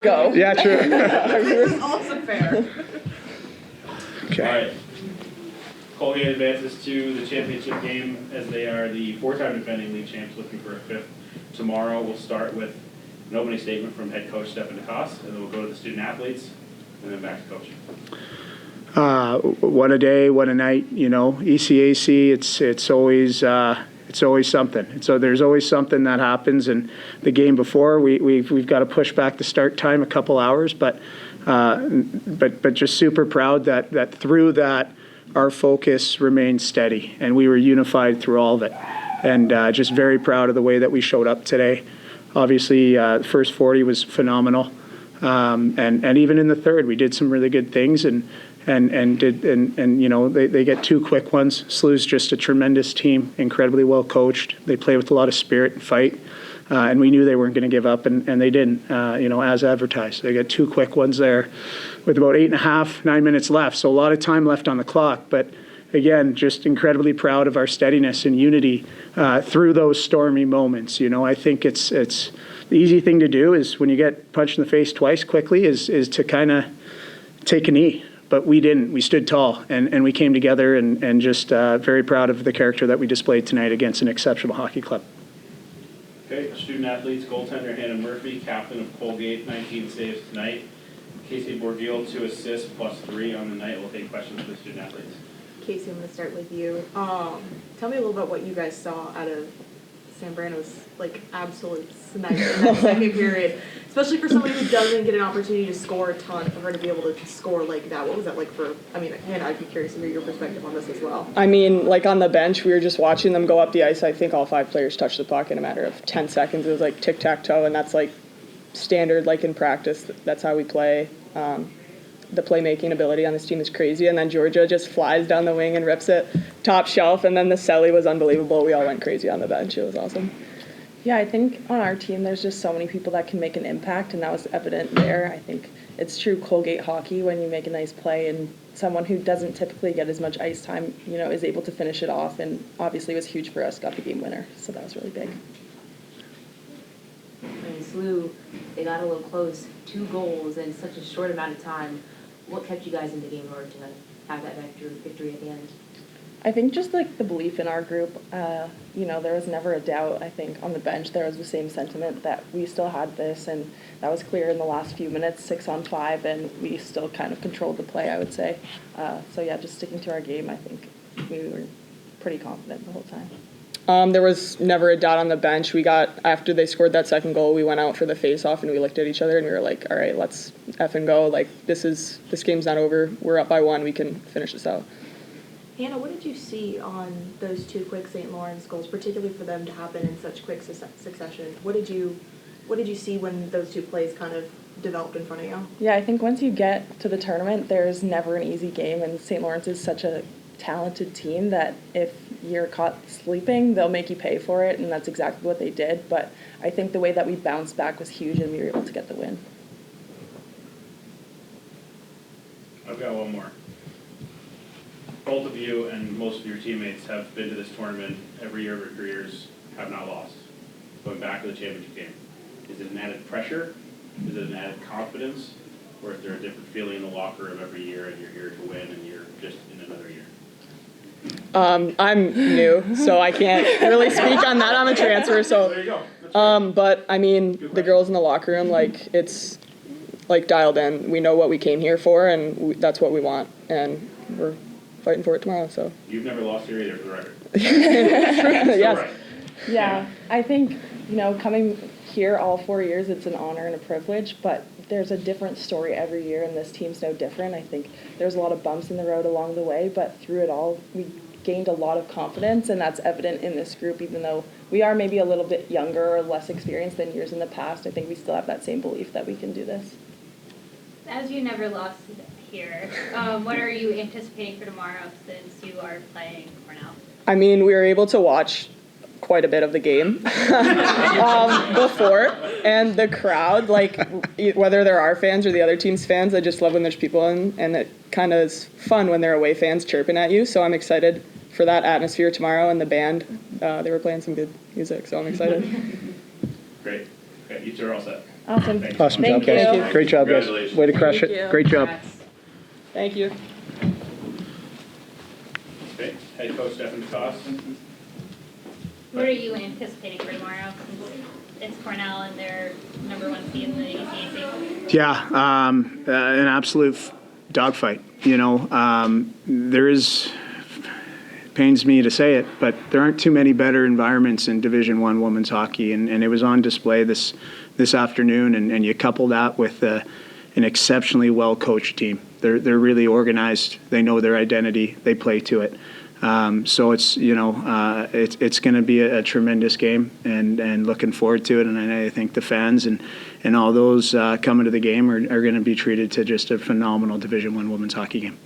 Go. Yeah, true. It's also fair. Okay. All right. Colgate advances to the championship game as they are the four-time defending league champs looking for a fifth. Tomorrow we'll start with an opening statement from head coach Stefan DeCoste, and then we'll go to the student athletes, and then back to coaching. What a day, what a night. You know, ECAC. It's always something. So there's always something that happens. And the game before, we've got to push back the start time a couple hours, but just super proud that through that our focus remained steady and we were unified through all of it. And just very proud of the way that we showed up today. Obviously, the first 40 was phenomenal, and even in the third, we did some really good things. And you know, they get two quick ones. SLU's just a tremendous team, incredibly well coached. They play with a lot of spirit and fight, and we knew they weren't going to give up, and they didn't. You know, as advertised, they got two quick ones there, with about 9 minutes left. So a lot of time left on the clock, but. Again, just incredibly proud of our steadiness and unity through those stormy moments. You know, I think it's the easy thing to do is when you get punched in the face twice quickly is to kind of take a knee. But we didn't. We stood tall and we came together and just very proud of the character that we displayed tonight against an exceptional hockey club. Okay, student athletes, goaltender Hannah Murphy, captain of Colgate, 19 saves tonight. Casey Bordeaux, 2 assists +3 on the night. We'll take questions for the student athletes. Casey, I'm going to start with you. Tell me a little bit what you guys saw out of Zambrano's absolute snipe in that second period, especially for somebody who doesn't get an opportunity to score a ton. For her to be able to score like that, what was that like for? I mean, Hannah, I'd be curious to hear your perspective on this as well. I mean, on the bench, we were just watching them go up the ice. I think all 5 players touched the puck in a matter of 10 seconds. It was like tic-tac-toe, and that's standard in practice. That's how we play. The playmaking ability on this team is crazy, and then Georgia just flies down the wing and rips it top shelf, and then the celly was unbelievable. We all went crazy on the bench. It was awesome. Yeah, I think on our team there's just so many people that can make an impact, and that was evident there. I think it's true Colgate hockey when you make a nice play and someone who doesn't typically get as much ice time, you know, is able to finish it off, and obviously it was huge for us, got the game winner, so that was really big. And SLU, they got a little close, 2 goals in such a short amount of time. What kept you guys in the game in order to have that victory at the end? I think just the belief in our group, you know, there was never a doubt. I think on the bench there was the same sentiment that we still had this, and that was clear in the last few minutes, 6-on-5, and we still kind of controlled the play, I would say. So yeah, just sticking to our game, I think we were pretty confident the whole time. There was never a doubt on the bench. After they scored that second goal, we went out for the face-off and we looked at each other and we were like, all right, let's effing go. This game's not over. We're up by 1. We can finish this out. Hannah, what did you see on those 2 quick St. Lawrence goals, particularly for them to happen in such quick succession? What did you see when those 2 plays kind of developed in front of you? Yeah, I think once you get to the tournament, there's never an easy game, and St. Lawrence is such a talented team that if you're caught sleeping, they'll make you pay for it, and that's exactly what they did. But I think the way that we bounced back was huge, and we were able to get the win. I've got one more. Both of you and most of your teammates have been to this tournament every year of your careers, have not lost. Going back to the championship game. Is it an added pressure? Is it an added confidence? Or is there a different feeling in the locker room every year and you're here to win and you're just in another year? I'm new, so I can't really speak on that. I'm a transfer, so. There you go. But I mean, the girls in the locker room, it's dialed in. We know what we came here for, and that's what we want, and we're fighting for it tomorrow. So. You've never lost here either, for the record. Yes. Right. Yeah, I think, you know, coming here all 4 years, it's an honor and a privilege, but there's a different story every year, and this team's no different. I think there's a lot of bumps in the road along the way, but through it all, we gained a lot of confidence, and that's evident in this group. Even though we are maybe a little bit younger or less experienced than years in the past, I think we still have that same belief that we can do this. As you never lost here, what are you anticipating for tomorrow since you are playing Cornell? I mean, we were able to watch quite a bit of the game before, and the crowd, whether they're our fans or the other team's fans, I just love when there's people in, and it kind of is fun when they're away fans chirping at you, so I'm excited for that atmosphere tomorrow, and the band, they were playing some good music, so I'm excited. Great. Okay, you two are all set. Awesome. Thanks. Awesome Thank job, guys. you. Great job, guys. Congratulations. Way to crush Thank it. you. Great job. Congrats. Thank you. Okay, head coach Stefan Koss. What are you anticipating for tomorrow? Since it's Cornell and they're number 1 seed in the ECAC. Yeah, an absolute dogfight. Pains me to say it, but there aren't too many better environments in Division I women's hockey, and it was on display this afternoon, and you couple that with an exceptionally well-coached team. They're really organized. They know their identity. They play to it. So it's going to be a tremendous game, and looking forward to it. And I think the fans and all those coming to the game are going to be treated to just a phenomenal Division I women's hockey game.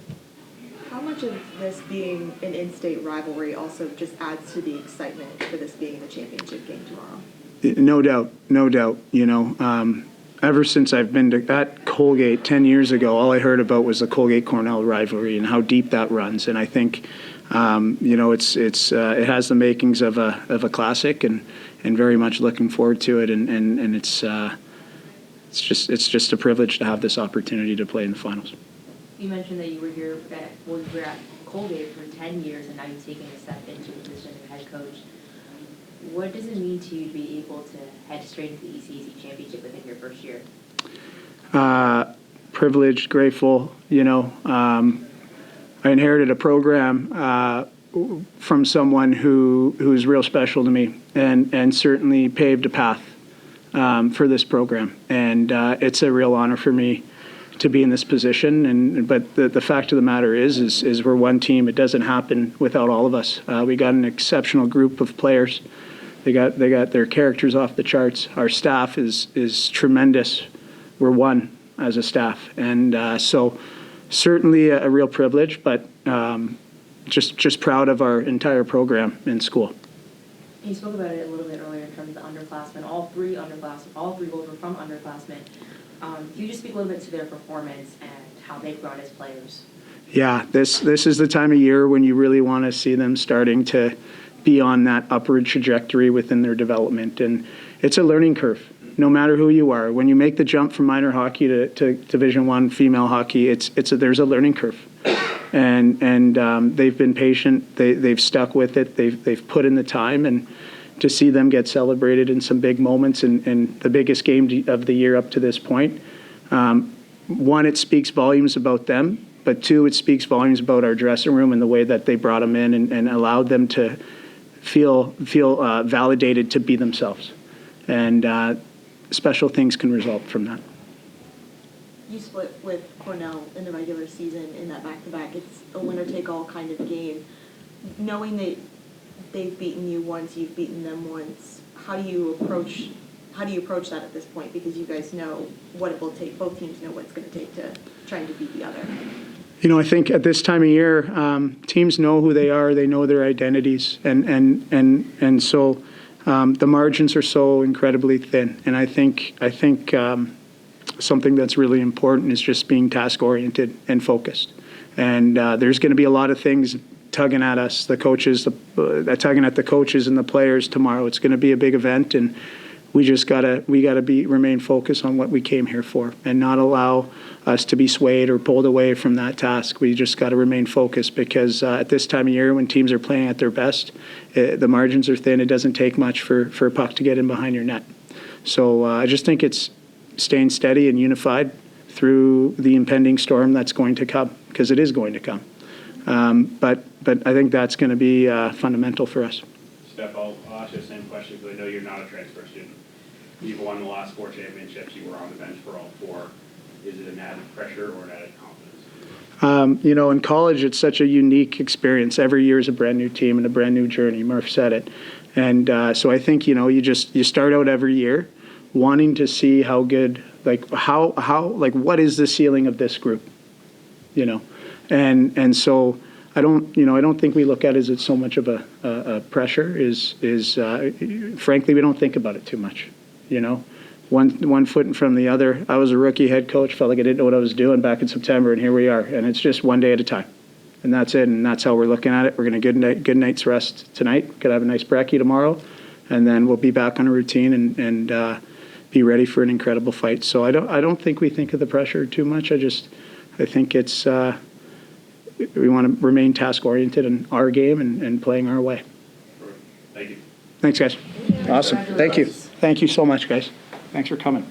How much of this being an in-state rivalry also just adds to the excitement for this being the championship game tomorrow? No doubt. Ever since I've been at Colgate 10 years ago, all I heard about was the Colgate-Cornell rivalry and how deep that runs. And I think, it has the makings of a classic, and very much looking forward to it. And it's just a privilege to have this opportunity to play in the finals. You mentioned that you were at Colgate for 10 years and now you've taken a step into the position of head coach. What does it mean to you to be able to head straight into the ECAC championship within your first year? Privileged, grateful. I inherited a program from someone who's real special to me, and certainly paved a path for this program. And it's a real honor for me to be in this position. But the fact of the matter is we're one team. It doesn't happen without all of us. We got an exceptional group of players. They got their characters off the charts. Our staff is tremendous. We're one as a staff, and so certainly a real privilege. But just proud of our entire program in school. You spoke about it a little bit earlier in terms of the underclassmen. All three goals were from underclassmen. Can you just speak a little bit to their performance and how they've grown as players? Yeah, this is the time of year when you really want to see them starting to be on that upward trajectory within their development. And it's a learning curve, no matter who you are. When you make the jump from minor hockey to Division I female hockey, there's a learning curve. And they've been patient. They've stuck with it. They've put in the time, and to see them get celebrated in some big moments in the biggest game of the year up to this point. One, it speaks volumes about them, but two, it speaks volumes about our dressing room and the way that they brought them in and allowed them to feel validated to be themselves. And special things can result from that. You split with Cornell in the regular season in that back-to-back. It's a winner-take-all kind of game. Knowing that they've beaten you once, you've beaten them once, how do you approach that at this point? Because you guys know what it will take. Both teams know what it's going to take to trying to beat the other. I think at this time of year, teams know who they are. They know their identities, and so the margins are so incredibly thin. And I think something that's really important is just being task-oriented and focused. And there's going to be a lot of things tugging at us, the coaches, tugging at the coaches and the players tomorrow. It's going to be a big event, and we gotta remain focused on what we came here for, and not allow us to be swayed or pulled away from that task. We just got to remain focused, because at this time of year, when teams are playing at their best, the margins are thin. It doesn't take much for a puck to get in behind your net. So I just think it's staying steady and unified through the impending storm that's going to come, because it is going to come. But I think that's going to be fundamental for us. Steph, I'll ask you the same question, because I know you're not a transfer student. You've won the last 4 championships. You were on the bench for all 4. Is it an added pressure or an added confidence? In college, it's such a unique experience. Every year is a brand new team and a brand new journey. Murph said it. And so I think, you start out every year wanting to see how good, what is the ceiling of this group, and so I don't think we look at it as it's so much of a pressure. Frankly, we don't think about it too much. One foot in front of the other. I was a rookie head coach, felt like I didn't know what I was doing back in September, and here we are. And it's just one day at a time, and that's it. And that's how we're looking at it. We're going to good night's rest tonight. Could have a nice brekkie tomorrow, and then we'll be back on a routine and be ready for an incredible fight. So I don't think we think of the pressure too much. I think it's, we want to remain task-oriented in our game and playing our way. Thank you. Thanks, guys. Awesome. Thank you. Thank you so much, guys. Thanks for coming.